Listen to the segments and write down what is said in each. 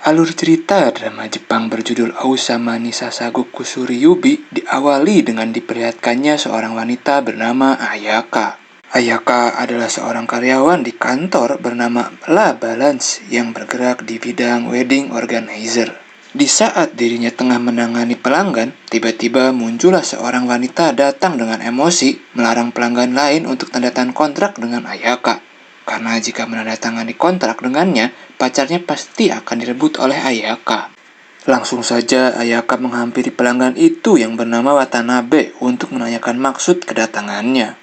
Alur cerita drama Jepang berjudul Ausama Nisasago Kusuri Yubi diawali dengan diperlihatkannya seorang wanita bernama Ayaka. Ayaka adalah seorang karyawan di kantor bernama La Balance yang bergerak di bidang wedding organizer. Di saat dirinya tengah menangani pelanggan, tiba-tiba muncullah seorang wanita datang dengan emosi melarang pelanggan lain untuk tanda tangan kontrak dengan Ayaka. Karena jika menandatangani kontrak dengannya, pacarnya pasti akan direbut oleh Ayaka. Langsung saja Ayaka menghampiri pelanggan itu yang bernama Watanabe untuk menanyakan maksud kedatangannya.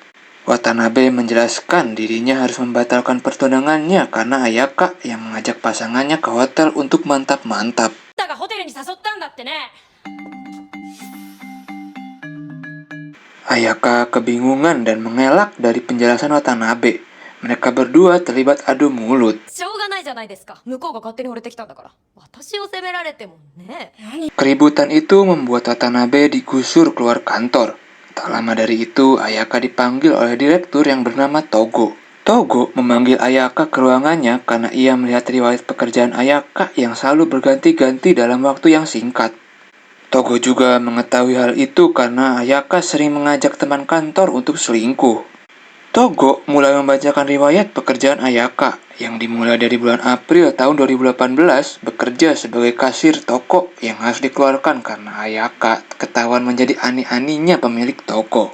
Watanabe menjelaskan dirinya harus membatalkan pertunangannya karena Ayaka yang mengajak pasangannya ke hotel untuk mantap-mantap. Ayaka kebingungan dan mengelak dari penjelasan Watanabe. Mereka berdua terlibat adu mulut. Keributan itu membuat Watanabe digusur keluar kantor. Tak lama dari itu, Ayaka dipanggil oleh direktur yang bernama Togo. Togo memanggil Ayaka ke ruangannya karena ia melihat riwayat pekerjaan Ayaka yang selalu berganti-ganti dalam waktu yang singkat. Togo juga mengetahui hal itu karena Ayaka sering mengajak teman kantor untuk selingkuh. Togo mulai membacakan riwayat pekerjaan Ayaka yang dimulai dari bulan April tahun 2018 bekerja sebagai kasir toko yang harus dikeluarkan karena Ayaka ketahuan menjadi ani-aninya pemilik toko.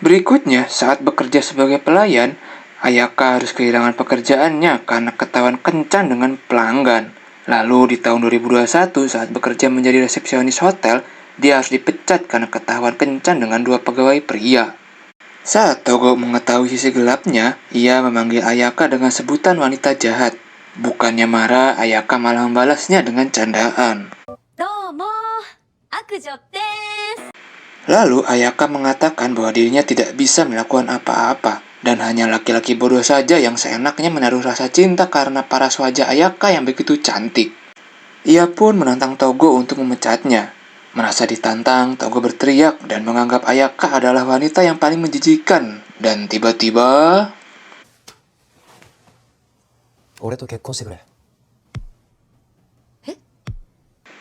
Berikutnya, saat bekerja sebagai pelayan, Ayaka harus kehilangan pekerjaannya karena ketahuan kencan dengan pelanggan. Lalu di tahun 2021 saat bekerja menjadi resepsionis hotel, dia harus dipecat karena ketahuan kencan dengan dua pegawai pria. Saat Togo mengetahui sisi gelapnya, ia memanggil Ayaka dengan sebutan wanita jahat. Bukannya marah, Ayaka malah membalasnya dengan candaan. Lalu Ayaka mengatakan bahwa dirinya tidak bisa melakukan apa-apa dan hanya laki-laki bodoh saja yang seenaknya menaruh rasa cinta karena paras wajah Ayaka yang begitu cantik. Ia pun menantang Togo untuk memecatnya. Merasa ditantang, Togo berteriak dan menganggap Ayaka adalah wanita yang paling menjijikan. Dan tiba-tiba...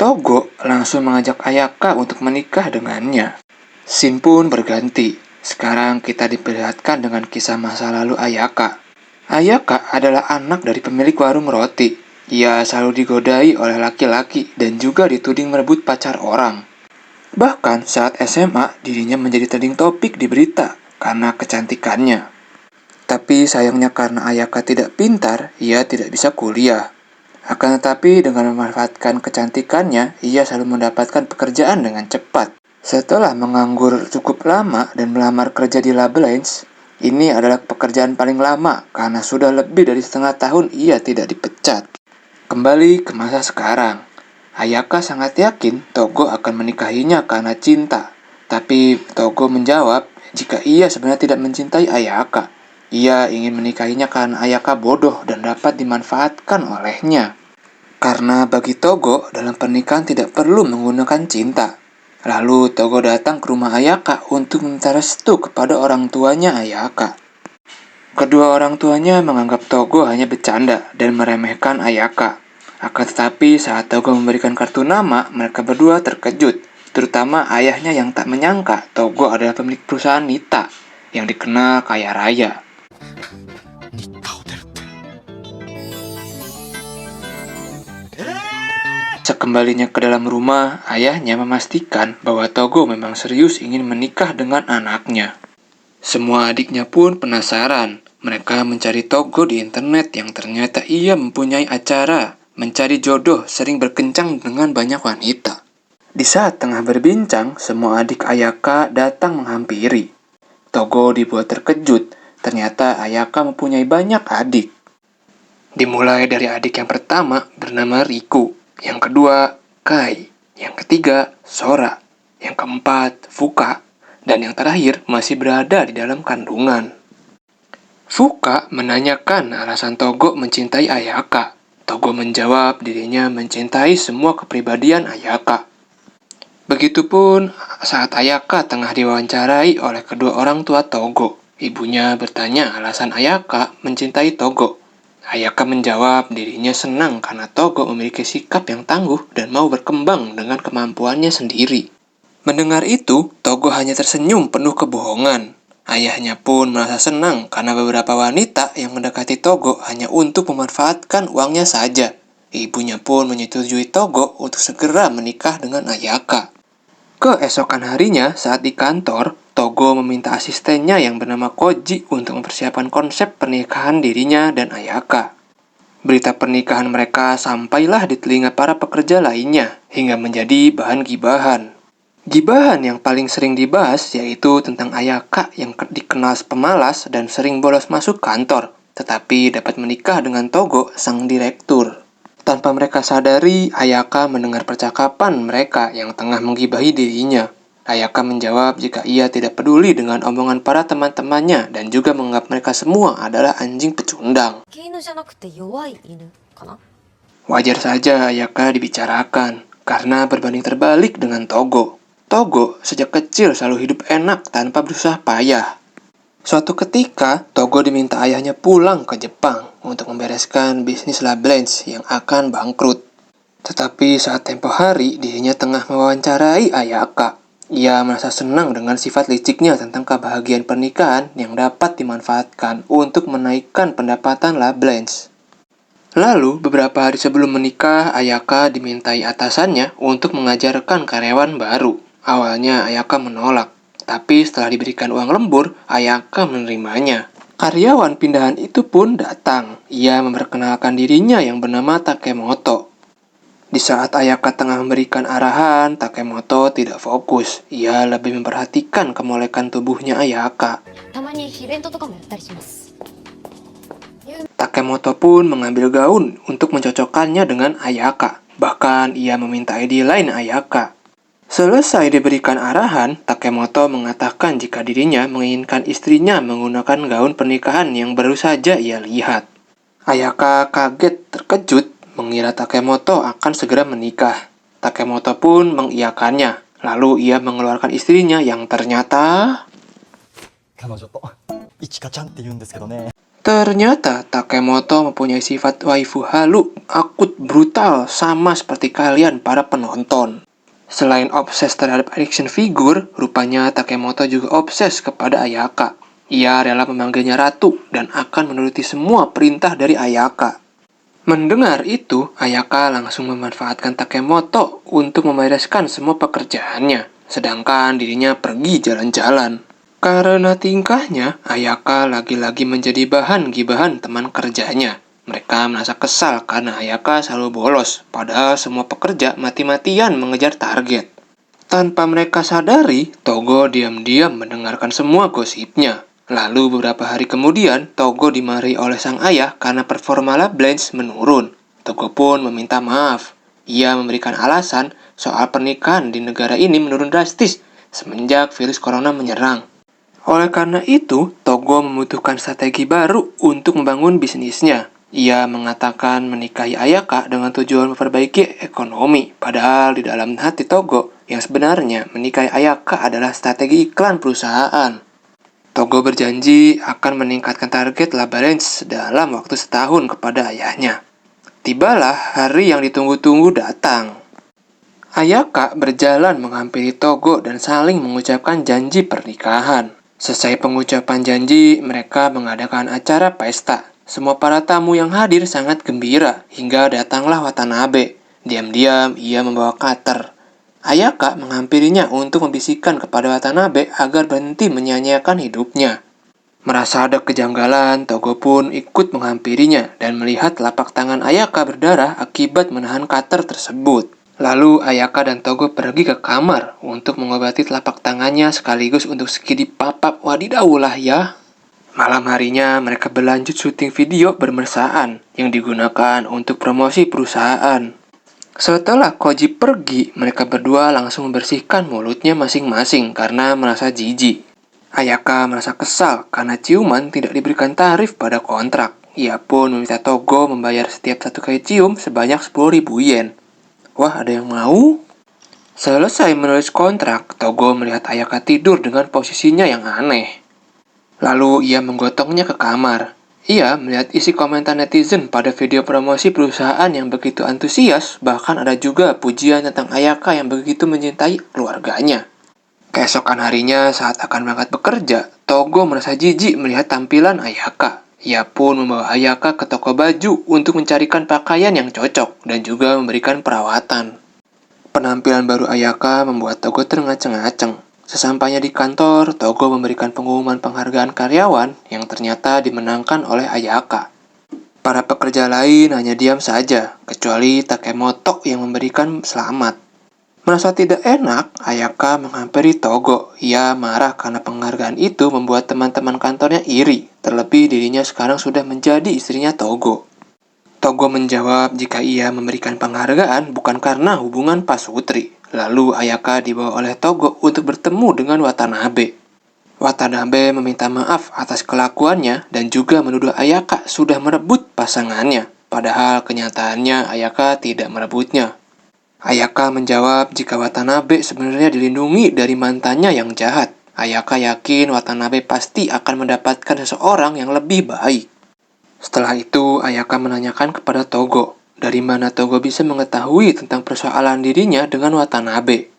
Togo langsung mengajak Ayaka untuk menikah dengannya. Scene pun berganti. Sekarang kita diperlihatkan dengan kisah masa lalu Ayaka. Ayaka adalah anak dari pemilik warung roti. Ia selalu digodai oleh laki-laki dan juga dituding merebut pacar orang. Bahkan saat SMA, dirinya menjadi trending topik di berita karena kecantikannya. Tapi sayangnya karena Ayaka tidak pintar, ia tidak bisa kuliah. Akan tetapi dengan memanfaatkan kecantikannya, ia selalu mendapatkan pekerjaan dengan cepat. Setelah menganggur cukup lama dan melamar kerja di Labelines, ini adalah pekerjaan paling lama karena sudah lebih dari setengah tahun ia tidak dipecat. Kembali ke masa sekarang, Ayaka sangat yakin Togo akan menikahinya karena cinta. Tapi Togo menjawab jika ia sebenarnya tidak mencintai Ayaka. Ia ingin menikahinya karena Ayaka bodoh dan dapat dimanfaatkan olehnya. Karena bagi Togo, dalam pernikahan tidak perlu menggunakan cinta. Lalu Togo datang ke rumah Ayaka untuk meminta restu kepada orang tuanya Ayaka. Kedua orang tuanya menganggap Togo hanya bercanda dan meremehkan Ayaka. Akan tetapi saat Togo memberikan kartu nama, mereka berdua terkejut. Terutama ayahnya yang tak menyangka Togo adalah pemilik perusahaan Nita yang dikenal kaya raya. Sekembalinya ke dalam rumah, ayahnya memastikan bahwa Togo memang serius ingin menikah dengan anaknya. Semua adiknya pun penasaran. Mereka mencari Togo di internet yang ternyata ia mempunyai acara mencari jodoh sering berkencang dengan banyak wanita. Di saat tengah berbincang, semua adik Ayaka datang menghampiri. Togo dibuat terkejut. Ternyata Ayaka mempunyai banyak adik. Dimulai dari adik yang pertama bernama Riku. Yang kedua, Kai. Yang ketiga, Sora. Yang keempat, Fuka. Dan yang terakhir, masih berada di dalam kandungan. Fuka menanyakan alasan Togo mencintai Ayaka. Togo menjawab dirinya mencintai semua kepribadian Ayaka. Begitupun saat Ayaka tengah diwawancarai oleh kedua orang tua Togo. Ibunya bertanya alasan Ayaka mencintai Togo. Ayaka menjawab dirinya senang karena Togo memiliki sikap yang tangguh dan mau berkembang dengan kemampuannya sendiri. Mendengar itu, Togo hanya tersenyum penuh kebohongan. Ayahnya pun merasa senang karena beberapa wanita yang mendekati Togo hanya untuk memanfaatkan uangnya saja. Ibunya pun menyetujui Togo untuk segera menikah dengan Ayaka. Keesokan harinya, saat di kantor, Togo meminta asistennya yang bernama Koji untuk mempersiapkan konsep pernikahan dirinya dan Ayaka. Berita pernikahan mereka sampailah di telinga para pekerja lainnya, hingga menjadi bahan gibahan. Gibahan yang paling sering dibahas yaitu tentang Ayaka yang dikenal pemalas dan sering bolos masuk kantor, tetapi dapat menikah dengan Togo, sang direktur. Tanpa mereka sadari, Ayaka mendengar percakapan mereka yang tengah menggibahi dirinya. Ayaka menjawab jika ia tidak peduli dengan omongan para teman-temannya dan juga menganggap mereka semua adalah anjing pecundang. Wajar saja Ayaka dibicarakan, karena berbanding terbalik dengan Togo. Togo sejak kecil selalu hidup enak tanpa berusaha payah. Suatu ketika, Togo diminta ayahnya pulang ke Jepang untuk membereskan bisnis Lablanche yang akan bangkrut. Tetapi saat tempo hari, dirinya tengah mewawancarai Ayaka. Ia merasa senang dengan sifat liciknya tentang kebahagiaan pernikahan yang dapat dimanfaatkan untuk menaikkan pendapatan Lablanche. Lalu, beberapa hari sebelum menikah, Ayaka dimintai atasannya untuk mengajarkan karyawan baru. Awalnya, Ayaka menolak. Tapi setelah diberikan uang lembur, Ayaka menerimanya. Karyawan pindahan itu pun datang. Ia memperkenalkan dirinya yang bernama Takemoto. Di saat Ayaka tengah memberikan arahan, Takemoto tidak fokus. Ia lebih memperhatikan kemolekan tubuhnya Ayaka. Takemoto pun mengambil gaun untuk mencocokkannya dengan Ayaka. Bahkan ia meminta ID lain Ayaka. Selesai diberikan arahan, Takemoto mengatakan jika dirinya menginginkan istrinya menggunakan gaun pernikahan yang baru saja ia lihat. Ayaka kaget terkejut mengira Takemoto akan segera menikah. Takemoto pun mengiyakannya. Lalu ia mengeluarkan istrinya yang ternyata Takemoto mempunyai sifat waifu halu, akut, brutal, sama seperti kalian para penonton. Selain obses terhadap action figure, rupanya Takemoto juga obses kepada Ayaka. Ia rela memanggilnya ratu dan akan menuruti semua perintah dari Ayaka. Mendengar itu, Ayaka langsung memanfaatkan Takemoto untuk membereskan semua pekerjaannya, sedangkan dirinya pergi jalan-jalan. Karena tingkahnya, Ayaka lagi-lagi menjadi bahan gibahan teman kerjanya. Mereka merasa kesal karena Ayaka selalu bolos, padahal semua pekerja mati-matian mengejar target. Tanpa mereka sadari, Togo diam-diam mendengarkan semua gosipnya. Lalu beberapa hari kemudian, Togo dimarahi oleh sang ayah karena performa Lablanche menurun. Togo pun meminta maaf. Ia memberikan alasan soal pernikahan di negara ini menurun drastis semenjak virus corona menyerang. Oleh karena itu, Togo membutuhkan strategi baru untuk membangun bisnisnya. Ia mengatakan menikahi Ayaka dengan tujuan memperbaiki ekonomi, padahal di dalam hati Togo, yang sebenarnya menikahi Ayaka adalah strategi iklan perusahaan. Togo berjanji akan meningkatkan target Lablanche dalam waktu setahun kepada ayahnya. Tibalah hari yang ditunggu-tunggu datang. Ayaka berjalan menghampiri Togo dan saling mengucapkan janji pernikahan. Selesai pengucapan janji, mereka mengadakan acara pesta. Semua para tamu yang hadir sangat gembira, hingga datanglah Watanabe. Diam-diam, ia membawa cutter. Ayaka menghampirinya untuk membisikkan kepada Watanabe agar berhenti menyanyiakan hidupnya. Merasa ada kejanggalan, Togo pun ikut menghampirinya dan melihat telapak tangan Ayaka berdarah akibat menahan cutter tersebut. Lalu Ayaka dan Togo pergi ke kamar untuk mengobati telapak tangannya sekaligus untuk skidi papap. Wadidaw lah ya. Malam harinya mereka berlanjut syuting video bermesraan yang digunakan untuk promosi perusahaan. Setelah Koji pergi, mereka berdua langsung membersihkan mulutnya masing-masing karena merasa jijik. Ayaka merasa kesal karena ciuman tidak diberikan tarif pada kontrak. Ia pun meminta Togo membayar setiap satu kali cium sebanyak 10.000 yen. Wah, ada yang mau? Selesai menulis kontrak, Togo melihat Ayaka tidur dengan posisinya yang aneh. Lalu ia menggotongnya ke kamar. Ia melihat isi komentar netizen pada video promosi perusahaan yang begitu antusias, bahkan ada juga pujian tentang Ayaka yang begitu mencintai keluarganya. Keesokan harinya saat akan berangkat bekerja, Togo merasa jijik melihat tampilan Ayaka. Ia pun membawa Ayaka ke toko baju untuk mencarikan pakaian yang cocok dan juga memberikan perawatan. Penampilan baru Ayaka membuat Togo terngaceng-ngaceng. Sesampainya di kantor, Togo memberikan pengumuman penghargaan karyawan yang ternyata dimenangkan oleh Ayaka. Para pekerja lain hanya diam saja, kecuali Takemoto yang memberikan selamat. Merasa tidak enak, Ayaka menghampiri Togo. Ia marah karena penghargaan itu membuat teman-teman kantornya iri, terlebih dirinya sekarang sudah menjadi istrinya Togo. Togo menjawab jika ia memberikan penghargaan bukan karena hubungan pasutri. Lalu Ayaka dibawa oleh Togo untuk bertemu dengan Watanabe. Watanabe meminta maaf atas kelakuannya dan juga menuduh Ayaka sudah merebut pasangannya. Padahal kenyataannya Ayaka tidak merebutnya. Ayaka menjawab jika Watanabe sebenarnya dilindungi dari mantannya yang jahat. Ayaka yakin Watanabe pasti akan mendapatkan seseorang yang lebih baik. Setelah itu, Ayaka menanyakan kepada Togo, dari mana Togo bisa mengetahui tentang persoalan dirinya dengan Watanabe.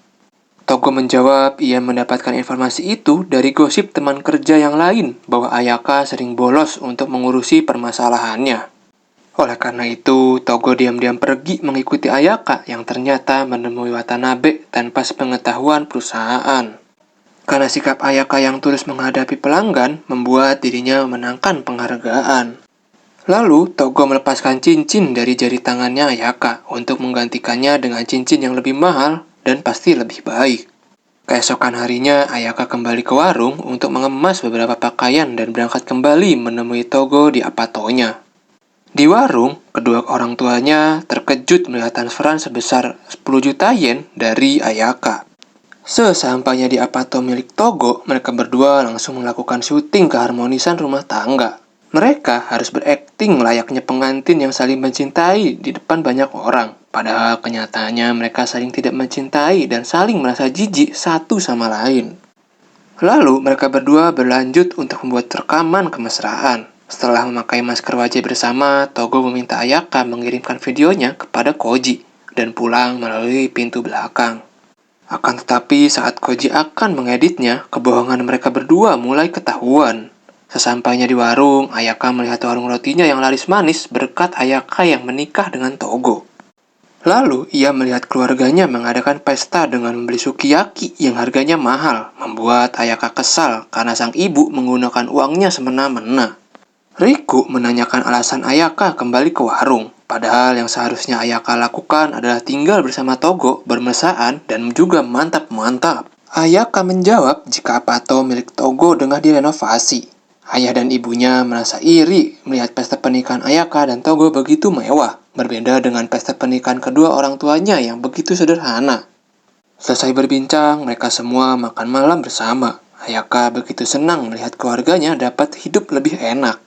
Togo menjawab ia mendapatkan informasi itu dari gosip teman kerja yang lain bahwa Ayaka sering bolos untuk mengurusi permasalahannya. Oleh karena itu, Togo diam-diam pergi mengikuti Ayaka yang ternyata menemui Watanabe tanpa sepengetahuan perusahaan. Karena sikap Ayaka yang tulus menghadapi pelanggan membuat dirinya memenangkan penghargaan. Lalu, Togo melepaskan cincin dari jari tangannya Ayaka untuk menggantikannya dengan cincin yang lebih mahal dan pasti lebih baik. Keesokan harinya, Ayaka kembali ke warung untuk mengemas beberapa pakaian dan berangkat kembali menemui Togo di apatonya. Di warung, kedua orang tuanya terkejut melihat transferan sebesar 10 juta yen dari Ayaka. Sesampainya di apato milik Togo, mereka berdua langsung melakukan syuting keharmonisan rumah tangga. Mereka harus berakting layaknya pengantin yang saling mencintai di depan banyak orang. Padahal kenyataannya mereka saling tidak mencintai dan saling merasa jijik satu sama lain. Lalu mereka berdua berlanjut untuk membuat rekaman kemesraan. Setelah memakai masker wajah bersama, Togo meminta Ayaka mengirimkan videonya kepada Koji dan pulang melalui pintu belakang. Akan tetapi saat Koji akan mengeditnya, kebohongan mereka berdua mulai ketahuan. Sesampainya di warung, Ayaka melihat warung rotinya yang laris manis berkat Ayaka yang menikah dengan Togo. Lalu, ia melihat keluarganya mengadakan pesta dengan membeli sukiyaki yang harganya mahal, membuat Ayaka kesal karena sang ibu menggunakan uangnya semena-mena. Riku menanyakan alasan Ayaka kembali ke warung, padahal yang seharusnya Ayaka lakukan adalah tinggal bersama Togo, bermesraan, dan juga mantap-mantap. Ayaka menjawab jika apato milik Togo tengah direnovasi. Ayah dan ibunya merasa iri melihat pesta pernikahan Ayaka dan Togo begitu mewah, berbeda dengan pesta pernikahan kedua orang tuanya yang begitu sederhana. Selesai berbincang, mereka semua makan malam bersama. Ayaka begitu senang melihat keluarganya dapat hidup lebih enak.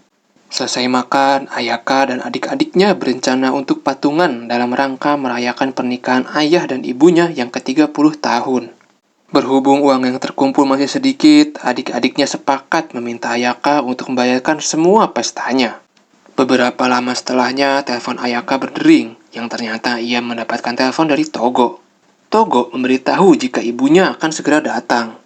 Selesai makan, Ayaka dan adik-adiknya berencana untuk patungan dalam rangka merayakan pernikahan ayah dan ibunya yang ke-30 tahun. Berhubung uang yang terkumpul masih sedikit, adik-adiknya sepakat meminta Ayaka untuk membayarkan semua pestanya. Beberapa lama setelahnya, telepon Ayaka berdering, yang ternyata ia mendapatkan telepon dari Togo. Togo memberitahu jika ibunya akan segera datang.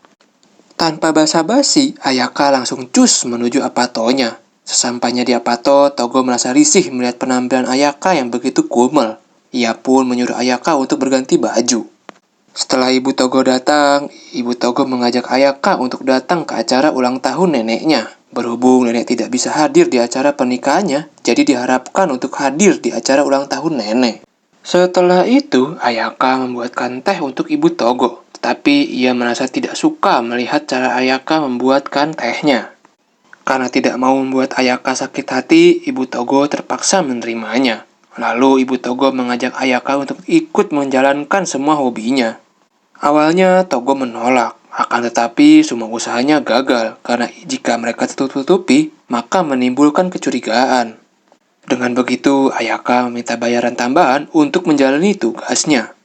Tanpa basa-basi, Ayaka langsung cus menuju apatonya. Sesampainya di apato, Togo merasa risih melihat penampilan Ayaka yang begitu kumel. Ia pun menyuruh Ayaka untuk berganti baju. Setelah ibu Togo datang, ibu Togo mengajak Ayaka untuk datang ke acara ulang tahun neneknya. Berhubung nenek tidak bisa hadir di acara pernikahannya, jadi diharapkan untuk hadir di acara ulang tahun nenek. Setelah itu, Ayaka membuatkan teh untuk ibu Togo, tetapi ia merasa tidak suka melihat cara Ayaka membuatkan tehnya. Karena tidak mau membuat Ayaka sakit hati, ibu Togo terpaksa menerimanya. Lalu ibu Togo mengajak Ayaka untuk ikut menjalankan semua hobinya. Awalnya Togo menolak, akan tetapi semua usahanya gagal karena jika mereka tutup-tutupi, maka menimbulkan kecurigaan. Dengan begitu, Ayaka meminta bayaran tambahan untuk menjalani tugasnya.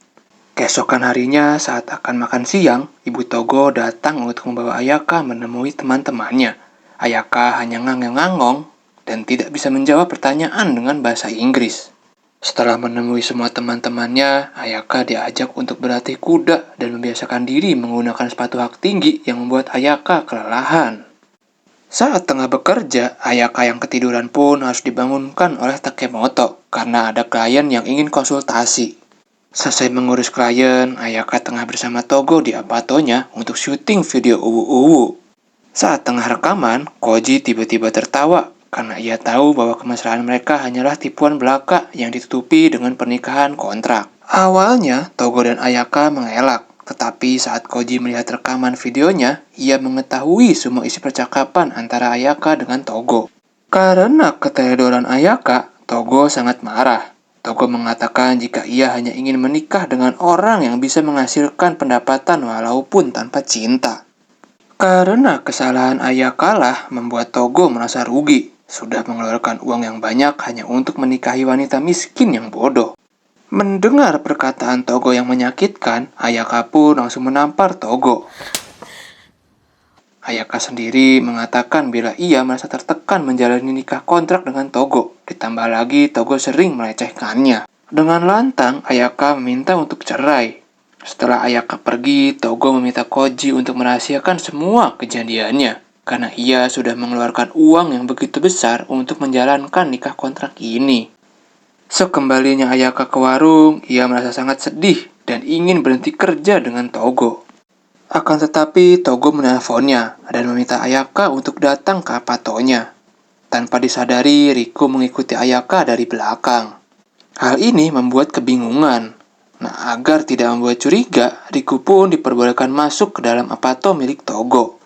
Keesokan harinya saat akan makan siang, ibu Togo datang untuk membawa Ayaka menemui teman-temannya. Ayaka hanya ngangong-ngangong. dan tidak bisa menjawab pertanyaan dengan bahasa Inggris. Setelah menemui semua teman-temannya, Ayaka diajak untuk berlatih kuda dan membiasakan diri menggunakan sepatu hak tinggi yang membuat Ayaka kelelahan. Saat tengah bekerja, Ayaka yang ketiduran pun harus dibangunkan oleh Takemoto karena ada klien yang ingin konsultasi. Selesai mengurus klien, Ayaka tengah bersama Togo di apatonya untuk syuting video uwu-uwu. Saat tengah rekaman, Koji tiba-tiba tertawa karena ia tahu bahwa kemesraan mereka hanyalah tipuan belaka yang ditutupi dengan pernikahan kontrak. Awalnya, Togo dan Ayaka mengelak, tetapi saat Koji melihat rekaman videonya, ia mengetahui semua isi percakapan antara Ayaka dengan Togo. Karena keteledoran Ayaka, Togo sangat marah. Togo mengatakan jika ia hanya ingin menikah dengan orang yang bisa menghasilkan pendapatan walaupun tanpa cinta. Karena kesalahan Ayaka lah membuat Togo merasa rugi, sudah mengeluarkan uang yang banyak hanya untuk menikahi wanita miskin yang bodoh. Mendengar perkataan Togo yang menyakitkan, Ayaka pun langsung menampar Togo. Ayaka sendiri mengatakan bila ia merasa tertekan menjalani nikah kontrak dengan Togo, ditambah lagi Togo sering melecehkannya. Dengan lantang, Ayaka meminta untuk cerai. Setelah Ayaka pergi, Togo meminta Koji untuk merahasiakan semua kejadiannya, karena ia sudah mengeluarkan uang yang begitu besar untuk menjalankan nikah kontrak ini. Sekembalinya Ayaka ke warung, ia merasa sangat sedih dan ingin berhenti kerja dengan Togo. Akan tetapi, Togo menelponnya dan meminta Ayaka untuk datang ke apatonya. Tanpa disadari, Riku mengikuti Ayaka dari belakang. Hal ini membuat kebingungan. Nah, agar tidak membuat curiga, Riku pun diperbolehkan masuk ke dalam apato milik Togo.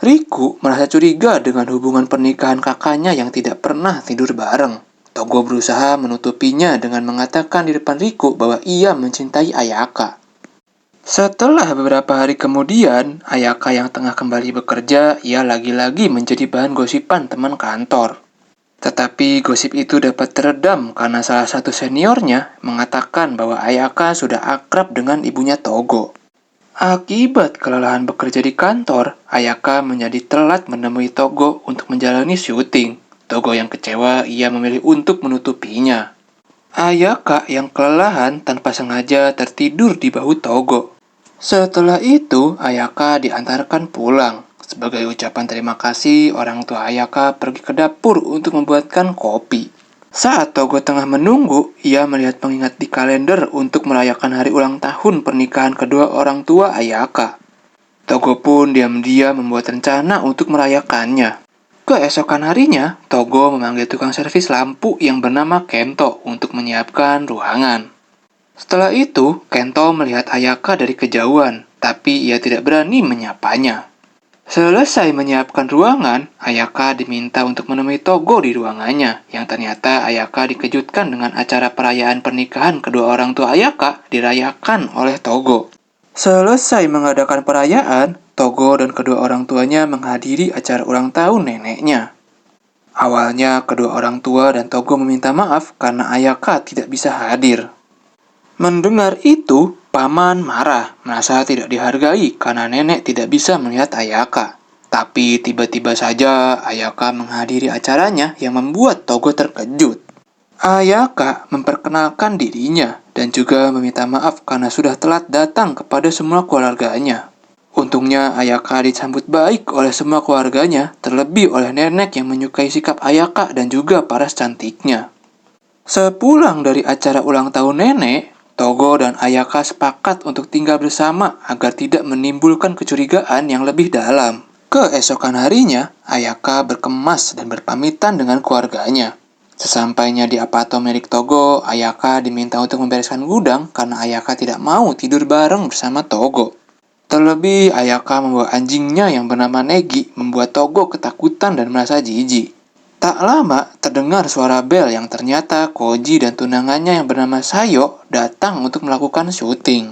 Riku merasa curiga dengan hubungan pernikahan kakaknya yang tidak pernah tidur bareng. Togo berusaha menutupinya dengan mengatakan di depan Riku bahwa ia mencintai Ayaka. Setelah beberapa hari kemudian, Ayaka yang tengah kembali bekerja, ia lagi-lagi menjadi bahan gosipan teman kantor. Tetapi gosip itu dapat teredam karena salah satu seniornya mengatakan bahwa Ayaka sudah akrab dengan ibunya Togo. Akibat kelelahan bekerja di kantor, Ayaka menjadi telat menemui Togo untuk menjalani syuting. Togo yang kecewa, ia memilih untuk menutupinya. Ayaka yang kelelahan tanpa sengaja tertidur di bahu Togo. Setelah itu, Ayaka diantarkan pulang. Sebagai ucapan terima kasih, orang tua Ayaka pergi ke dapur untuk membuatkan kopi. Saat Togo tengah menunggu, ia melihat pengingat di kalender untuk merayakan hari ulang tahun pernikahan kedua orang tua Ayaka. Togo pun diam-diam membuat rencana untuk merayakannya. Keesokan harinya, Togo memanggil tukang servis lampu yang bernama Kento untuk menyiapkan ruangan. Setelah itu, Kento melihat Ayaka dari kejauhan, tapi ia tidak berani menyapanya. Selesai menyiapkan ruangan, Ayaka diminta untuk menemui Togo di ruangannya, yang ternyata Ayaka dikejutkan dengan acara perayaan pernikahan kedua orang tua Ayaka dirayakan oleh Togo. Selesai mengadakan perayaan, Togo dan kedua orang tuanya menghadiri acara ulang tahun neneknya. Awalnya, kedua orang tua dan Togo meminta maaf karena Ayaka tidak bisa hadir. Mendengar itu, Paman marah, merasa tidak dihargai karena nenek tidak bisa melihat Ayaka. Tapi tiba-tiba saja Ayaka menghadiri acaranya yang membuat Togo terkejut. Ayaka memperkenalkan dirinya dan juga meminta maaf karena sudah telat datang kepada semua keluarganya. Untungnya Ayaka disambut baik oleh semua keluarganya, terlebih oleh nenek yang menyukai sikap Ayaka dan juga paras cantiknya. Sepulang dari acara ulang tahun nenek, Togo dan Ayaka sepakat untuk tinggal bersama agar tidak menimbulkan kecurigaan yang lebih dalam. Keesokan harinya, Ayaka berkemas dan berpamitan dengan keluarganya. Sesampainya di apato milik Togo, Ayaka diminta untuk membereskan gudang karena Ayaka tidak mau tidur bareng bersama Togo. Terlebih, Ayaka membawa anjingnya yang bernama Negi membuat Togo ketakutan dan merasa jijik. Tak lama, terdengar suara bel yang ternyata Koji dan tunangannya yang bernama Sayo datang untuk melakukan syuting.